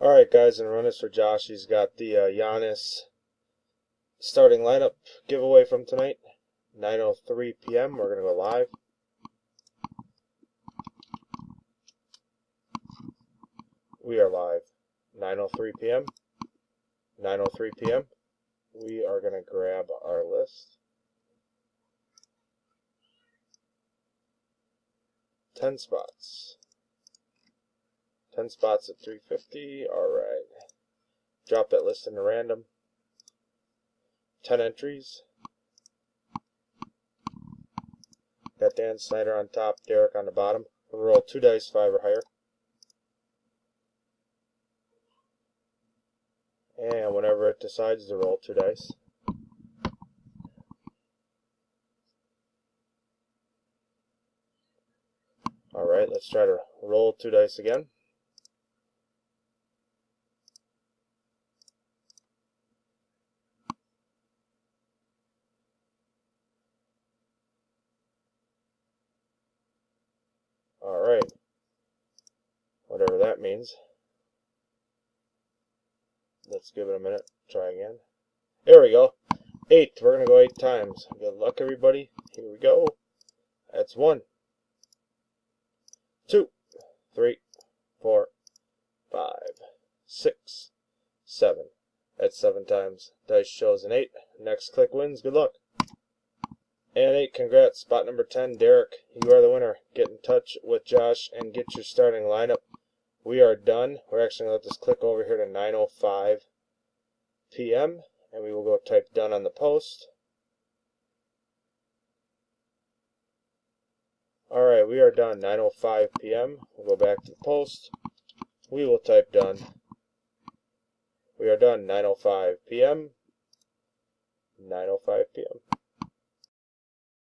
Alright guys, and run this for Josh. He's got the Giannis starting lineup giveaway from tonight. 9:03 p.m. We're going to go live. We are live. 9:03 p.m. 9:03 p.m. We are going to grab our list. 10 spots. 10 spots at 350. Alright. Drop that list into random. 10 entries. Got Dan Snyder on top, Derek on the bottom. We'll roll 2 dice, 5 or higher. And whenever it decides to roll 2 dice. Alright, let's try to roll 2 dice again. Alright. Whatever that means. Let's give it a minute. Try again. There we go. 8. We're going to go 8 times. Good luck, everybody. Here we go. That's 1, 2, 3, 4, 5, 6, 7. That's 7 times. Dice shows an 8. Next click wins. Good luck. And 8. Congrats. Spot number 10, Derek. You are the winner. Get in touch with Josh and get your starting lineup. We are done. We're actually going to let this click over here to 9:05 p.m. and we will go type done on the post. Alright, we are done. 9:05 p.m. We'll go back to the post. We will type done. We are done. 9:05 p.m. 9:05 p.m.